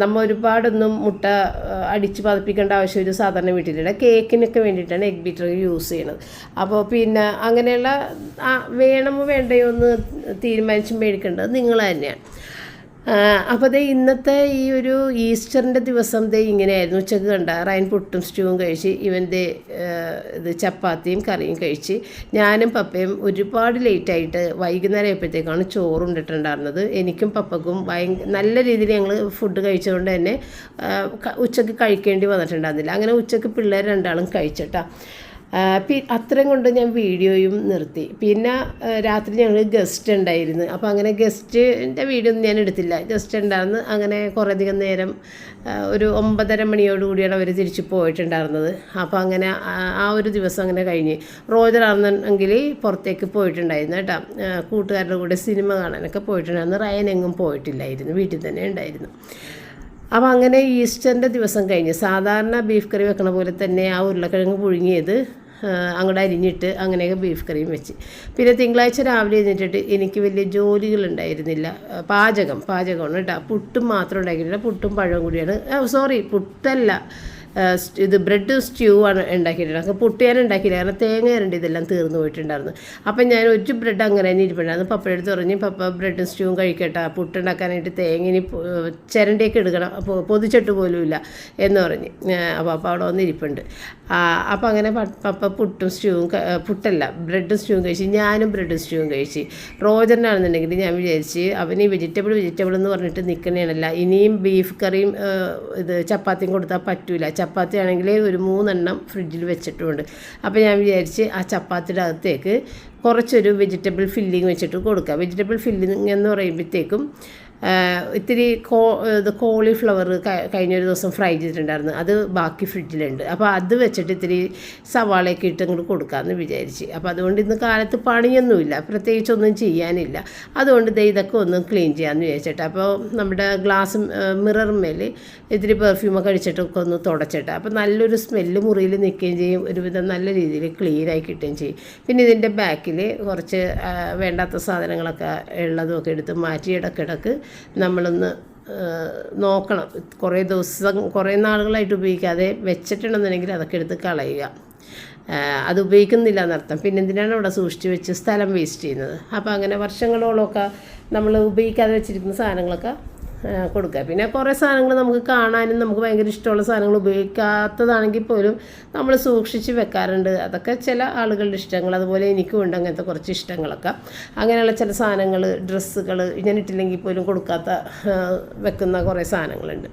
നമ്മൾ ഒരുപാടൊന്നും മുട്ട അടിച്ച് പതപ്പിക്കേണ്ട ആവശ്യം ഒരു സാധാരണ വീട്ടിലില്ല. കേക്കിനൊക്കെ വേണ്ടിയിട്ടാണ് എഗ് ബീറ്റർ യൂസ് ചെയ്യുന്നത്. അപ്പോൾ പിന്നെ അങ്ങനെയുള്ള വേണമോ വേണ്ടയോ എന്ന് തീരുമാനിച്ച് മേടിക്കേണ്ടത് നിങ്ങൾ തന്നെയാണ്. അപ്പോൾ ഇന്നത്തെ ഈ ഒരു ഈസ്റ്ററിൻ്റെ ദിവസം ഇങ്ങനെയായിരുന്നു. ഉച്ചക്ക് കണ്ട റയൻ പുട്ടും സ്റ്റൂവും കഴിച്ച്, ഇത് ചപ്പാത്തിയും കറിയും കഴിച്ച്, ഞാനും പപ്പയും ഒരുപാട് ലേറ്റായിട്ട് വൈകുന്നേരം ആയപ്പോഴത്തേക്കാണ് ചോറുണ്ടിട്ടുണ്ടായിരുന്നത്. എനിക്കും പപ്പക്കും നല്ല രീതിയിൽ ഞങ്ങൾ ഫുഡ് കഴിച്ചതുകൊണ്ട് തന്നെ ഉച്ചക്ക് കഴിക്കേണ്ടി വന്നിട്ടുണ്ടായിരുന്നില്ല. അങ്ങനെ ഉച്ചക്ക് പിള്ളേർ 2 കഴിച്ചിട്ടാ. അത്രയും കൊണ്ട് ഞാൻ വീഡിയോയും നിർത്തി. പിന്നെ രാത്രി ഞങ്ങൾ ഗസ്റ്റ് ഉണ്ടായിരുന്നു. അപ്പോൾ അങ്ങനെ ഗസ്റ്റിൻ്റെ വീഡിയോ ഒന്നും ഞാൻ എടുത്തില്ല. ഗസ്റ്റ് ഉണ്ടായിരുന്നു. അങ്ങനെ കുറേയധികം നേരം ഒരു 9:30 മണിയോടുകൂടിയാണ് അവർ തിരിച്ച് പോയിട്ടുണ്ടായിരുന്നത്. അപ്പോൾ അങ്ങനെ ആ ഒരു ദിവസം അങ്ങനെ കഴിഞ്ഞ്. റോജറാണെന്നുണ്ടെങ്കിൽ പുറത്തേക്ക് പോയിട്ടുണ്ടായിരുന്നു കേട്ടോ, കൂട്ടുകാരുടെ കൂടെ സിനിമ കാണാനൊക്കെ പോയിട്ടുണ്ടായിരുന്നു. റയൻ എങ്ങും പോയിട്ടില്ലായിരുന്നു, വീട്ടിൽ തന്നെ ഉണ്ടായിരുന്നു. അപ്പോൾ അങ്ങനെ ഈസ്റ്ററിൻ്റെ ദിവസം കഴിഞ്ഞ് സാധാരണ ബീഫ് കറി വെക്കണ പോലെ തന്നെ ആ ഉരുളക്കിഴങ്ങ് പുഴുങ്ങിയത് അങ്ങോട്ട് അരിഞ്ഞിട്ട് അങ്ങനെയൊക്കെ ബീഫ് കറിയും വെച്ച്. പിന്നെ തിങ്കളാഴ്ച രാവിലെ എഴുന്നേറ്റിട്ട് എനിക്ക് വലിയ ജോലികളുണ്ടായിരുന്നില്ല. പാചകമാണ് കേട്ടോ. പുട്ടും മാത്രം ഉണ്ടാക്കിയിട്ടില്ല, പുട്ടും പഴവും കൂടിയാണ്. പുട്ടല്ല, ഇത് ബ്രെഡ് സ്റ്റ്യൂ ആണ് ഉണ്ടാക്കിയിട്ടുള്ളത്. അപ്പോൾ പുട്ട് ഞാൻ ഉണ്ടാക്കിയില്ല, കാരണം തേങ്ങ രണ്ട് ഇതെല്ലാം തീർന്നു പോയിട്ടുണ്ടായിരുന്നു. അപ്പം ഞാൻ ഒരു ബ്രെഡ് അങ്ങനെ തന്നെ ഇരിപ്പുണ്ടായിരുന്നു. പപ്പയുടെ അടുത്ത് പറഞ്ഞ്, പപ്പ ബ്രെഡും സ്റ്റ്യൂവും കഴിക്കട്ടെ, പുട്ടുണ്ടാക്കാനായിട്ട് തേങ്ങ ഇനി ചിരണ്ടിയൊക്കെ എടുക്കണം, അപ്പോൾ പൊതിച്ചിട്ട് പോലും ഇല്ല എന്ന് പറഞ്ഞ്. അപ്പോൾ അവിടെ വന്ന് ഇരിപ്പുണ്ട്. അപ്പോൾ അങ്ങനെ പപ്പ ബ്രെഡും സ്റ്റ്യൂവും കഴിച്ച്, ഞാനും ബ്രെഡും സ്റ്റ്യൂവും കഴിച്ച്. റോജറിനാണെന്നുണ്ടെങ്കിൽ ഞാൻ വിചാരിച്ച് അവന് വെജിറ്റബിൾ എന്ന് പറഞ്ഞിട്ട് നിൽക്കണേണല്ല, ഇനിയും ബീഫ് കറിയും ഇത് ചപ്പാത്തിയും കൊടുത്താൽ പറ്റൂല. ചപ്പാത്തി ആണെങ്കിൽ ഒരു 3 എണ്ണം ഫ്രിഡ്ജിൽ വെച്ചിട്ടുമുണ്ട്. അപ്പോൾ ഞാൻ വിചാരിച്ച് ആ ചപ്പാത്തിയുടെ അകത്തേക്ക് കുറച്ചൊരു വെജിറ്റബിൾ ഫില്ലിങ് വെച്ചിട്ട് കൊടുക്കുക. വെജിറ്റബിൾ ഫില്ലിങ് എന്ന് പറയുമ്പോഴത്തേക്കും ഇത്തിരി ഇത് കോളിഫ്ലവർ കഴിഞ്ഞൊരു ദിവസം ഫ്രൈ ചെയ്തിട്ടുണ്ടായിരുന്നു, അത് ബാക്കി ഫ്രിഡ്ജിലുണ്ട്. അപ്പോൾ അത് വെച്ചിട്ട് ഇത്തിരി സവാളയൊക്കെ ഇട്ട് അങ്ങോട്ട് കൊടുക്കാമെന്ന് വിചാരിച്ച്. അപ്പോൾ അതുകൊണ്ട് ഇന്ന് കാലത്ത് പണിയൊന്നുമില്ല, പ്രത്യേകിച്ചൊന്നും ചെയ്യാനില്ല. അതുകൊണ്ട് ഇതൊക്കെ ഒന്ന് ക്ലീൻ ചെയ്യാമെന്ന് വിചാരിച്ചിട്ട് അപ്പോൾ നമ്മുടെ ഗ്ലാസ് മിററിന്മേൽ ഇത്തിരി പെർഫ്യൂമൊക്കെ അടിച്ചിട്ടൊക്കെ ഒന്ന് തുടച്ചിട്ട് അപ്പോൾ നല്ലൊരു സ്മെല്ല് മുറിയിൽ നിൽക്കുകയും ചെയ്യും, ഒരുവിധം നല്ല രീതിയിൽ ക്ലീനായി കിട്ടുകയും ചെയ്യും. പിന്നെ ഇതിൻ്റെ ബാക്കിൽ കുറച്ച് വേണ്ടാത്ത സാധനങ്ങളൊക്കെ ഉള്ളതൊക്കെ എടുത്ത് മാറ്റി ഇടയ്ക്കിടയ്ക്ക് നമ്മളൊന്ന് നോക്കണം. കുറേ നാളുകളായിട്ട് ഉപയോഗിക്കാതെ വെച്ചിട്ടുണ്ടെന്നുണ്ടെങ്കിൽ അതൊക്കെ എടുത്ത് കളയുക. അത് ഉപയോഗിക്കുന്നില്ല എന്നർത്ഥം. പിന്നെ എന്തിനാണ് അവിടെ സൂക്ഷിച്ച് വെച്ച് സ്ഥലം വേസ്റ്റ് ചെയ്യുന്നത്? അപ്പോൾ അങ്ങനെ വർഷങ്ങളോളമൊക്കെ നമ്മൾ ഉപയോഗിക്കാതെ വെച്ചിരിക്കുന്ന സാധനങ്ങളൊക്കെ കൊടുക്കുക. പിന്നെ കുറേ സാധനങ്ങൾ നമുക്ക് കാണാനും നമുക്ക് ഭയങ്കര ഇഷ്ടമുള്ള സാധനങ്ങൾ ഉപയോഗിക്കാത്തതാണെങ്കിൽ പോലും നമ്മൾ സൂക്ഷിച്ച് വെക്കാറുണ്ട്. അതൊക്കെ ചില ആളുകളുടെ ഇഷ്ടങ്ങൾ. അതുപോലെ എനിക്കും ഉണ്ട് അങ്ങനത്തെ കുറച്ച് ഇഷ്ടങ്ങളൊക്കെ. അങ്ങനെയുള്ള ചില സാധനങ്ങൾ, ഡ്രസ്സുകൾ ഞാൻ ഇട്ടില്ലെങ്കിൽ പോലും കൊടുക്കാത്ത വെക്കുന്ന കുറേ സാധനങ്ങളുണ്ട്.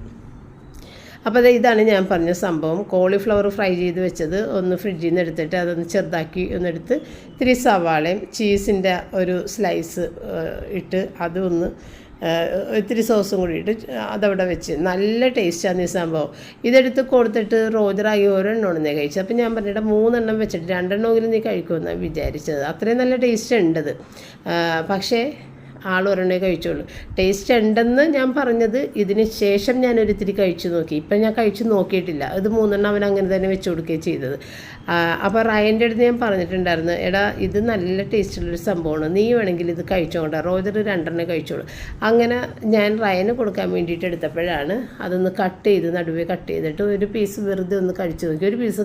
അപ്പോൾ ഇതാണ് ഞാൻ പറഞ്ഞ സംഭവം. കോളിഫ്ലവർ ഫ്രൈ ചെയ്ത് വെച്ചത് ഒന്ന് ഫ്രിഡ്ജിൽ നിന്ന് എടുത്തിട്ട് അതൊന്ന് ചെറുതാക്കി ഒന്നെടുത്ത് ഇത്തിരി സവാളയും ചീസിൻ്റെ ഒരു സ്ലൈസ് ഇട്ട് അതൊന്ന് ഇത്തിരി സോസും കൂടി ഇട്ട് അതവിടെ വെച്ച് നല്ല ടേസ്റ്റാണ് ഈ സംഭവം. ഇതെടുത്ത് കൊടുത്തിട്ട് റോജറായി ഒരെണ്ണമാണ് കഴിച്ചത്. അപ്പോൾ ഞാൻ പറഞ്ഞിട്ട് 3 വെച്ചിട്ട് 2 നീ കഴിക്കുമെന്നാണ് വിചാരിച്ചത്. അത്രയും നല്ല ടേസ്റ്റ് ഉണ്ടത്. പക്ഷേ ഒരെണ്ണേ കഴിച്ചുള്ളൂ. ടേസ്റ്റ് ഉണ്ടെന്ന് ഞാൻ പറഞ്ഞത് ഇതിന് ശേഷം ഞാനൊരിത്തിരി കഴിച്ചു നോക്കി. ഇപ്പം ഞാൻ കഴിച്ചു നോക്കിയിട്ടില്ല. ഇത് 3 അവൻ അങ്ങനെ തന്നെ വെച്ച് കൊടുക്കുകയും ചെയ്തത്. അപ്പോൾ റയൻ്റെ അടുത്ത് ഞാൻ പറഞ്ഞിട്ടുണ്ടായിരുന്നു, എടാ ഇത് നല്ല ടേസ്റ്റുള്ളൊരു സംഭവമാണ്, നീ വേണമെങ്കിൽ ഇത് കഴിച്ചോണ്ട. റോജർ 2 കഴിച്ചോളൂ. അങ്ങനെ ഞാൻ റയന് കൊടുക്കാൻ വേണ്ടിയിട്ട് എടുത്തപ്പോഴാണ് അതൊന്ന് നടുവേ കട്ട് ചെയ്തിട്ട് ഒരു പീസ് വെറുതെ ഒന്ന് കഴിച്ചു നോക്കി. ഒരു പീസ്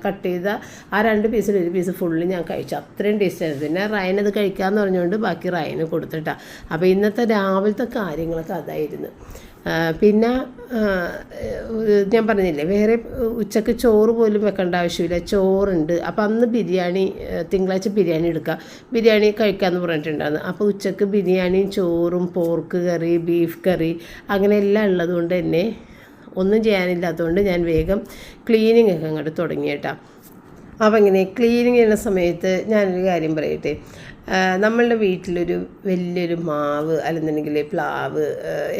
കട്ട് ചെയ്ത ആ 2 പീസിൽ ഒരു പീസ് ഫുള്ള് ഞാൻ കഴിച്ചു. അത്രയും ടേസ്റ്റായിരുന്നു. പിന്നെ റയനത് കഴിക്കാമെന്ന് പറഞ്ഞുകൊണ്ട് ബാക്കി റയന് കൊടുത്തിട്ടാണ്. അപ്പോൾ ഇന്നത്തെ രാവിലത്തെ കാര്യങ്ങളൊക്കെ അതായിരുന്നു. പിന്നെ ഞാൻ പറഞ്ഞില്ലേ, വേറെ ഉച്ചക്ക് ചോറ് പോലും വെക്കേണ്ട ആവശ്യമില്ല, ചോറുണ്ട്. അപ്പോൾ അന്ന് തിങ്കളാഴ്ച ബിരിയാണി എടുക്കുക, ബിരിയാണി കഴിക്കാമെന്ന് പറഞ്ഞിട്ടുണ്ടായിരുന്നു. അപ്പോൾ ഉച്ചക്ക് ബിരിയാണിയും ചോറും പോർക്ക് കറി, ബീഫ് കറി അങ്ങനെ എല്ലാം ഉള്ളതുകൊണ്ട് തന്നെ ഒന്നും ചെയ്യാനില്ലാത്തതുകൊണ്ട് ഞാൻ വേഗം ക്ലീനിങ് ഒക്കെ അങ്ങോട്ട് തുടങ്ങിയിട്ടാണ്. അപ്പോൾ ഇങ്ങനെ ക്ലീനിങ് ചെയ്യുന്ന സമയത്ത് ഞാനൊരു കാര്യം പറയട്ടെ. നമ്മളുടെ വീട്ടിലൊരു വലിയൊരു മാവ് അല്ലെന്നുണ്ടെങ്കിൽ പ്ലാവ്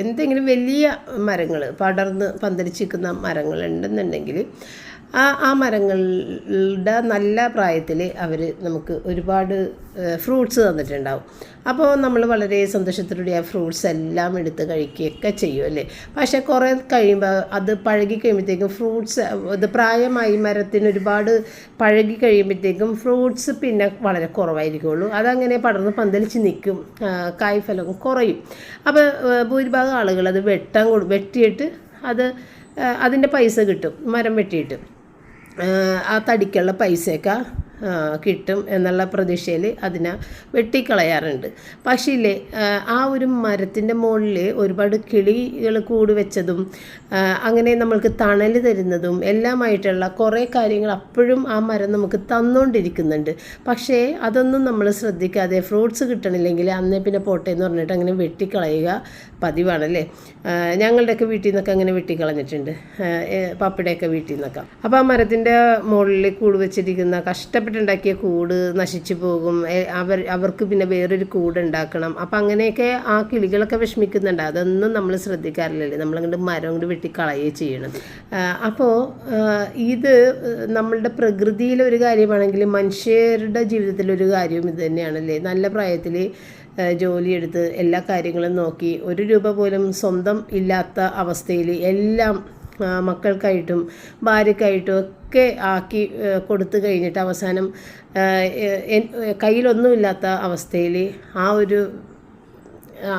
എന്തെങ്കിലും വലിയ മരങ്ങൾ പടർന്ന് പന്തലിച്ചിരിക്കുന്ന മരങ്ങളുണ്ടെന്നുണ്ടെങ്കിൽ ആ മരങ്ങളുടെ നല്ല പ്രായത്തിൽ അവർ നമുക്ക് ഒരുപാട് ഫ്രൂട്ട്സ് തന്നിട്ടുണ്ടാവും. അപ്പോൾ നമ്മൾ വളരെ സന്തോഷത്തോടെ ആ ഫ്രൂട്ട്സ് എല്ലാം എടുത്ത് കഴിക്കുകയൊക്കെ ചെയ്യും അല്ലേ. പക്ഷേ കുറേ കഴിയുമ്പോൾ അത് പഴകി കഴിയുമ്പോഴത്തേക്കും ഫ്രൂട്ട്സ് ഇത് പ്രായമായി മരത്തിന് ഒരുപാട് പഴകി കഴിയുമ്പോഴത്തേക്കും ഫ്രൂട്ട്സ് പിന്നെ വളരെ കുറവായിരിക്കുള്ളൂ. അതങ്ങനെ പടർന്ന് പന്തലിച്ച് നിൽക്കും, കായ്ഫലം കുറയും. അപ്പോൾ ഭൂരിഭാഗം ആളുകൾ അത് വെട്ടിയിട്ട് അതിൻ്റെ പൈസ കിട്ടും, മരം വെട്ടിയിട്ട് ആ തടിക്കുള്ള പൈസയൊക്കെ കിട്ടും എന്നുള്ള പ്രതീക്ഷയിൽ അതിനെ വെട്ടിക്കളയാറുണ്ട്. പക്ഷേ ഇല്ലേ, ആ ഒരു മരത്തിൻ്റെ മുകളിൽ ഒരുപാട് കിളികൾ കൂട് വെച്ചതും അങ്ങനെ നമ്മൾക്ക് തണൽ തരുന്നതും എല്ലാമായിട്ടുള്ള കുറേ കാര്യങ്ങൾ അപ്പോഴും ആ മരം നമുക്ക് തന്നുകൊണ്ടിരിക്കുന്നുണ്ട്. പക്ഷേ അതൊന്നും നമ്മൾ ശ്രദ്ധിക്കാതെ ഫ്രൂട്ട്സ് കിട്ടണില്ലെങ്കിൽ അന്നേ പിന്നെ പോട്ടെ എന്ന് പറഞ്ഞിട്ട് അങ്ങനെ വെട്ടിക്കളയുക പതിവാണല്ലേ. ഞങ്ങളുടെയൊക്കെ വീട്ടിൽ നിന്നൊക്കെ അങ്ങനെ വെട്ടിക്കളഞ്ഞിട്ടുണ്ട്, പപ്പയുടെയൊക്കെ വീട്ടിൽ നിന്നൊക്കെ. അപ്പോൾ ആ മരത്തിൻ്റെ മുകളിൽ കൂട് വെച്ചിരിക്കുന്ന കഷ്ടപ്പെട്ടുണ്ടാക്കിയ കൂട് നശിച്ചു പോകും. അവർക്ക് പിന്നെ വേറൊരു കൂട് ഉണ്ടാക്കണം. അപ്പം അങ്ങനെയൊക്കെ ആ കിളികളൊക്കെ വിഷമിക്കുന്നുണ്ട്. അതൊന്നും നമ്മൾ ശ്രദ്ധിക്കാറില്ലല്ലേ, നമ്മളങ്ങോട്ട് മരം കൊണ്ട് വെട്ടിക്കളയുകയും ചെയ്യണത്. അപ്പോൾ ഇത് നമ്മളുടെ പ്രകൃതിയിലെ ഒരു കാര്യമാണെങ്കിൽ മനുഷ്യരുടെ ജീവിതത്തിലൊരു കാര്യവും ഇത് തന്നെയാണല്ലേ. നല്ല പ്രായത്തിൽ ജോലിയെടുത്ത് എല്ലാ കാര്യങ്ങളും നോക്കി 1 രൂപ പോലും സ്വന്തം ഇല്ലാത്ത അവസ്ഥയിൽ എല്ലാം മക്കൾക്കായിട്ടും ഭാര്യക്കായിട്ടും ഒക്കെ ആക്കി കൊടുത്തു കഴിഞ്ഞിട്ട് അവസാനം കയ്യിലൊന്നുമില്ലാത്ത അവസ്ഥയിൽ ആ ഒരു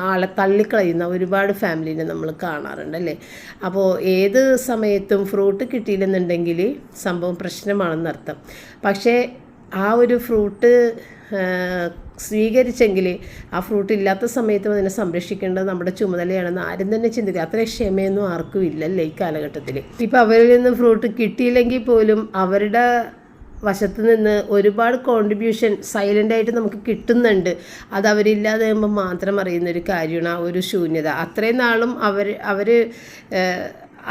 ആളെ തള്ളിക്കളയുന്ന ഒരുപാട് ഫാമിലിനെ നമ്മൾ കാണാറുണ്ടല്ലേ. അപ്പോൾ ഏത് സമയത്തും ഫ്രൂട്ട് കിട്ടിയില്ലെന്നുണ്ടെങ്കിൽ സംഭവം പ്രശ്നമാണെന്നർത്ഥം. പക്ഷേ ആ ഒരു ഫ്രൂട്ട് സ്വീകരിച്ചെങ്കിൽ ആ ഫ്രൂട്ട് ഇല്ലാത്ത സമയത്തും അതിനെ സംരക്ഷിക്കേണ്ടത് നമ്മുടെ ചുമതലയാണെന്ന് ആരും തന്നെ ചിന്തിക്കുക. അത്ര ക്ഷമയൊന്നും ആർക്കും ഇല്ലല്ലേ ഈ കാലഘട്ടത്തിൽ. ഇപ്പം അവരിൽ നിന്ന് ഫ്രൂട്ട് കിട്ടിയില്ലെങ്കിൽ പോലും അവരുടെ വശത്ത് നിന്ന് ഒരുപാട് കോൺട്രിബ്യൂഷൻ സൈലൻ്റായിട്ട് നമുക്ക് കിട്ടുന്നുണ്ട്. അത് അവരില്ലാതെ ആകുമ്പോൾ മാത്രം അറിയുന്നൊരു കാര്യമാണ് ആ ഒരു ശൂന്യത. അത്രയും നാളും അവർ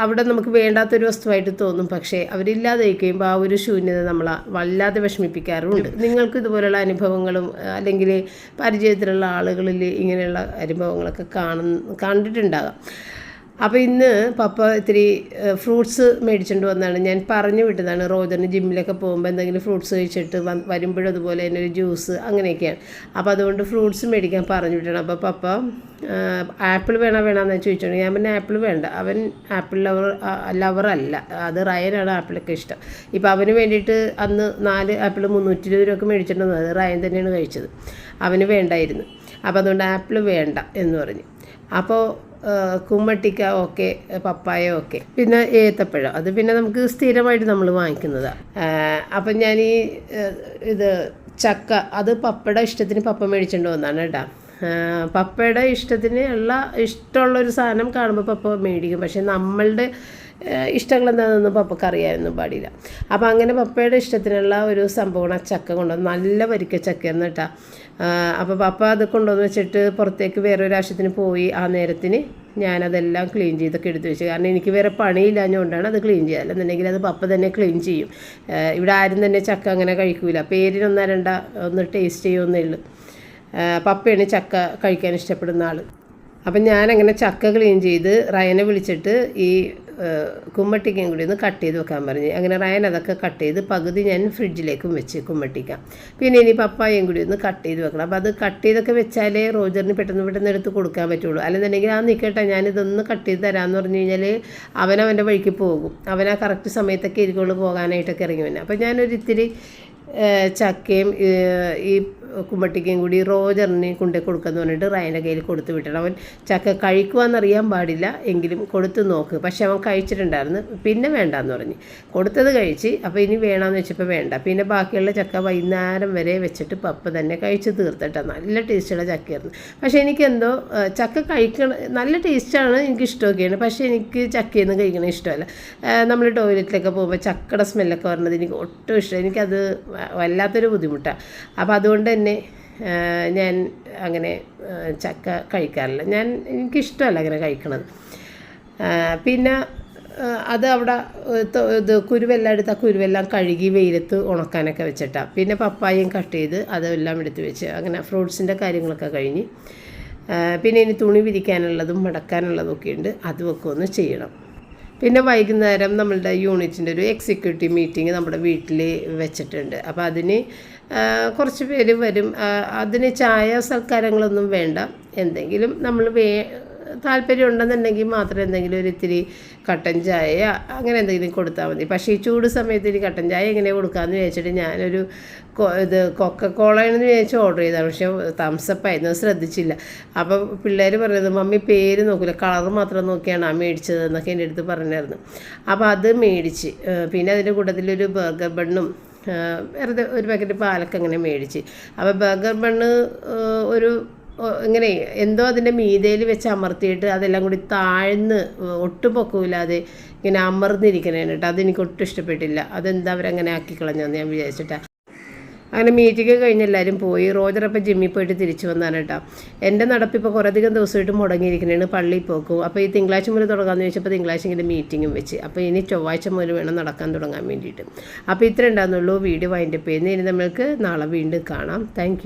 അവിടെ നമുക്ക് വേണ്ടാത്തൊരു വസ്തുവായിട്ട് തോന്നും. പക്ഷേ അവരില്ലാതെ കഴിയുമ്പോൾ ആ ഒരു ശൂന്യത നമ്മളെ വല്ലാതെ വിഷമിപ്പിക്കാറുണ്ട്. നിങ്ങൾക്ക് ഇതുപോലുള്ള അനുഭവങ്ങളും അല്ലെങ്കിൽ പരിചയത്തിലുള്ള ആളുകളിൽ ഇങ്ങനെയുള്ള അനുഭവങ്ങളൊക്കെ കണ്ടിട്ടുണ്ടാകാം. അപ്പോൾ ഇന്ന് പപ്പ ഇത്തിരി ഫ്രൂട്ട്സ് മേടിച്ചുകൊണ്ട് വന്നതാണ്. ഞാൻ പറഞ്ഞു വിട്ടതാണ് റോജറിന് ജിമ്മിലൊക്കെ പോകുമ്പോൾ എന്തെങ്കിലും ഫ്രൂട്ട്സ് കഴിച്ചിട്ട് വരുമ്പോഴും അതുപോലെ തന്നെ ഒരു ജ്യൂസ് അങ്ങനെയൊക്കെയാണ്. അപ്പോൾ അതുകൊണ്ട് ഫ്രൂട്ട്സ് മേടിക്കാൻ പറഞ്ഞു വിട്ടണം. അപ്പോൾ പപ്പ ആപ്പിൾ വേണമെന്ന് ചോദിച്ചോണ്ട് ഞാൻ പിന്നെ ആപ്പിൾ വേണ്ട, അവൻ ആപ്പിൾ ലവറല്ല, അത് റയനാണ് ആപ്പിളൊക്കെ ഇഷ്ടം. ഇപ്പോൾ അവന് വേണ്ടിയിട്ട് അന്ന് 4 ആപ്പിൾ 320 രൂപയൊക്കെ മേടിച്ചിട്ട് വന്നത്, അത് റയൻ തന്നെയാണ് കഴിച്ചത്, അവന് വേണ്ടായിരുന്നു. അപ്പോൾ അതുകൊണ്ട് ആപ്പിൾ വേണ്ട എന്ന് പറഞ്ഞു. അപ്പോൾ കുമ്മട്ടിക്ക ഓക്കെ, പപ്പായ ഓക്കെ, പിന്നെ ഏത്തപ്പഴം അത് പിന്നെ നമുക്ക് സ്ഥിരമായിട്ട് നമ്മൾ വാങ്ങിക്കുന്നതാണ്. അപ്പം ഞാൻ ഇത് ചക്ക അത് പപ്പയുടെ ഇഷ്ടത്തിന് പപ്പ മേടിച്ചുകൊണ്ട് വന്നതാണ് കേട്ടോ. പപ്പയുടെ ഇഷ്ടമുള്ളൊരു സാധനം കാണുമ്പോൾ പപ്പ മേടിക്കും. പക്ഷേ നമ്മളുടെ ഇഷ്ടങ്ങൾ എന്താണെന്നൊന്നും പപ്പക്ക് അറിയാനൊന്നും പാടില്ല. അപ്പോൾ അങ്ങനെ പപ്പയുടെ ഇഷ്ടത്തിനുള്ള ഒരു സംഭവമാണ് ചക്ക കൊണ്ടുവന്ന്, നല്ല വരിക്ക ചക്കയായിരുന്നു കേട്ടോ. അപ്പോൾ പപ്പ അത് കൊണ്ടുവന്ന് വെച്ചിട്ട് പുറത്തേക്ക് വേറെ ഒരു ആവശ്യത്തിന് പോയി. ആ നേരത്തിന് ഞാനതെല്ലാം ക്ലീൻ ചെയ്തൊക്കെ എടുത്ത് വെച്ചു. കാരണം എനിക്ക് വേറെ പണിയില്ലാഞ്ഞുകൊണ്ടാണ് അത് ക്ലീൻ ചെയ്യുക. അല്ലെന്നുണ്ടെങ്കിൽ അത് പപ്പ തന്നെ ക്ലീൻ ചെയ്യും. ഇവിടെ ആരും തന്നെ ചക്ക അങ്ങനെ കഴിക്കൂല, പേരിനൊന്നോ ഒന്ന് ടേസ്റ്റ് ചെയ്യുമെന്നേ ഉള്ളൂ. പപ്പയാണ് ചക്ക കഴിക്കാൻ ഇഷ്ടപ്പെടുന്ന ആൾ. അപ്പം ഞാനങ്ങനെ ചക്ക ക്ലീൻ ചെയ്ത് റയനെ വിളിച്ചിട്ട് ഈ കുമ്മട്ടിക്കയും കൂടി ഒന്ന് കട്ട് ചെയ്ത് വെക്കാൻ പറഞ്ഞു. അങ്ങനെ റയൻ അതൊക്കെ കട്ട് ചെയ്ത് പകുതി ഞാൻ ഫ്രിഡ്ജിലേക്കും വെച്ച് കുമ്മട്ടിക്ക. പിന്നെ ഇനി പപ്പായയും കൂടി ഒന്ന് കട്ട് ചെയ്ത് വെക്കണം. അപ്പോൾ അത് കട്ട് ചെയ്തൊക്കെ വെച്ചാലേ റോജറിന് പെട്ടെന്ന് എടുത്ത് കൊടുക്കാൻ പറ്റുള്ളൂ. അല്ലെന്നുണ്ടെങ്കിൽ നിൽക്കട്ടെ ഞാനിതൊന്ന് കട്ട് ചെയ്ത് തരാമെന്ന് പറഞ്ഞു കഴിഞ്ഞാൽ അവനവൻ്റെ വഴിക്ക് പോകും. അവനാ കറക്റ്റ് സമയത്തൊക്കെ ഇരിക്കുള്ളൂ പോകാനായിട്ടൊക്കെ ഇറങ്ങി വന്നെ. അപ്പോൾ ഞാനൊരിത്തിരി ചക്കയും ഈ കുമ്മട്ടിക്കയും കൂടി റോജറിന് കൊണ്ടു കൊടുക്കാമെന്ന് പറഞ്ഞിട്ട് റയൻ്റെ കയ്യിൽ കൊടുത്ത് വിട്ടണം. അവൻ ചക്ക കഴിക്കുവാന്നറിയാൻ പാടില്ല, എങ്കിലും കൊടുത്ത് നോക്ക്. പക്ഷെ അവൻ കഴിച്ചിട്ടുണ്ടായിരുന്നു, പിന്നെ വേണ്ടാന്ന് പറഞ്ഞ് കൊടുത്തത് കഴിച്ച്. അപ്പോൾ ഇനി വേണമെന്ന് വെച്ചപ്പോൾ വേണ്ട. പിന്നെ ബാക്കിയുള്ള ചക്ക വൈകുന്നേരം വരെ വെച്ചിട്ട് പപ്പ തന്നെ കഴിച്ച് തീർത്തിട്ടാണ്. നല്ല ടേസ്റ്റുള്ള ചക്കയായിരുന്നു. പക്ഷേ എനിക്കെന്തോ ചക്ക കഴിക്കണം, നല്ല ടേസ്റ്റാണ്, എനിക്കിഷ്ടമൊക്കെയാണ്. പക്ഷേ എനിക്ക് ചക്കയൊന്നും കഴിക്കണം ഇഷ്ടമല്ല. നമ്മൾ ടോയ്ലറ്റിലൊക്കെ പോകുമ്പോൾ ചക്കയുടെ സ്മെല്ലൊക്കെ വരുന്നത് എനിക്ക് ഒട്ടും ഇഷ്ടം, എനിക്കത് വല്ലാത്തൊരു ബുദ്ധിമുട്ടാണ്. അപ്പോൾ അതുകൊണ്ട് തന്നെ ഞാൻ അങ്ങനെ ചക്ക കഴിക്കാറില്ല. എനിക്കിഷ്ടമല്ല അങ്ങനെ കഴിക്കണത്. പിന്നെ അത് അവിടെ കുരുവെല്ലാം എടുത്ത് ആ കുരുവെല്ലാം കഴുകി വെയിലത്ത് ഉണക്കാനൊക്കെ വെച്ചിട്ടാണ്. പിന്നെ പപ്പായയും കട്ട് ചെയ്ത് അതെല്ലാം എടുത്ത് വെച്ച് അങ്ങനെ ഫ്രൂട്ട്സിൻ്റെ കാര്യങ്ങളൊക്കെ കഴിഞ്ഞ് പിന്നെ ഇനി തുണി വിരിക്കാനുള്ളതും മടക്കാനുള്ളതും ഒക്കെ ഉണ്ട്, അതുമൊക്കെ ഒന്ന് ചെയ്യണം. പിന്നെ വൈകുന്നേരം നമ്മളുടെ യൂണിറ്റിൻ്റെ ഒരു എക്സിക്യൂട്ടീവ് മീറ്റിംഗ് നമ്മുടെ വീട്ടിൽ വെച്ചിട്ടുണ്ട്. അപ്പോൾ അതിന് കുറച്ച് പേര് വരും. അതിന് ചായ സൽക്കാരങ്ങളൊന്നും വേണ്ട, എന്തെങ്കിലും നമ്മൾ താല്പര്യം ഉണ്ടെന്നുണ്ടെങ്കിൽ മാത്രം എന്തെങ്കിലും ഒരു ഇത്തിരി കട്ടൻ ചായ അങ്ങനെ എന്തെങ്കിലും കൊടുത്താൽ മതി. പക്ഷേ ഈ ചൂട് സമയത്ത് ഇനി കട്ടൻ ചായ എങ്ങനെ കൊടുക്കാമെന്ന് വിചാരിച്ചിട്ട് ഞാനൊരു കൊക്കക്കോളയെന്ന് വിചാരിച്ച് ഓർഡർ ചെയ്തതാണ്. പക്ഷേ തംസപ്പ് ആയിരുന്നു, ശ്രദ്ധിച്ചില്ല. അപ്പോൾ പിള്ളേർ പറഞ്ഞത് മമ്മി പേര് നോക്കില്ല, കളർ മാത്രം നോക്കിയാണ് മേടിച്ചത് എന്നൊക്കെ എൻ്റെ അടുത്ത് പറഞ്ഞായിരുന്നു. അപ്പോൾ അത് മേടിച്ച് പിന്നെ അതിൻ്റെ കൂട്ടത്തിലൊരു ബർഗർ ബണ്ണും വെറുതെ ഒരു പാക്കറ്റ് പാലൊക്കെ അങ്ങനെ മേടിച്ച്. അപ്പോൾ ബർഗർ ബണ്ണ് ഇങ്ങനെ എന്തോ അതിൻ്റെ മീതയിൽ വെച്ച് അമർത്തിയിട്ട് അതെല്ലാം കൂടി താഴ്ന്ന് ഒട്ടും പൊക്കമില്ലാതെ ഇങ്ങനെ അമർന്നിരിക്കണേന് കേട്ടോ. അതെനിക്ക് ഒട്ടും ഇഷ്ടപ്പെട്ടില്ല. അതെന്താ അവരങ്ങനെ ആക്കിക്കളഞ്ഞെന്ന് ഞാൻ വിചാരിച്ചിട്ടാണ്. അങ്ങനെ മീറ്റിംഗ് കഴിഞ്ഞ് എല്ലാവരും പോയി. റോജറപ്പം ജിമ്മിൽ പോയിട്ട് തിരിച്ചു വന്നാണ് കേട്ടോ. എൻ്റെ നടപ്പിപ്പോൾ കുറേയധികം ദിവസമായിട്ട് മുടങ്ങിയിരിക്കുന്നതാണ്, പള്ളിയിൽ പോക്കും. അപ്പോൾ ഈ തിങ്കളാഴ്ച മുതൽ തുടങ്ങാമെന്ന് ചോദിച്ചപ്പോൾ തിങ്കളാഴ്ച ഇങ്ങനെ മീറ്റിങ്ങും വെച്ച്. അപ്പോൾ ഇനി ചൊവ്വാഴ്ച മുതൽ വേണം നടക്കാൻ തുടങ്ങാൻ വേണ്ടിയിട്ട്. അപ്പോൾ ഇത്ര ഉണ്ടാകുന്നുള്ളൂ. വീഡിയോ വൈൻഡപ്പ് ചെയ്യുന്നത്. ഇനി നമ്മൾക്ക് നാളെ വീണ്ടും കാണാം. താങ്ക്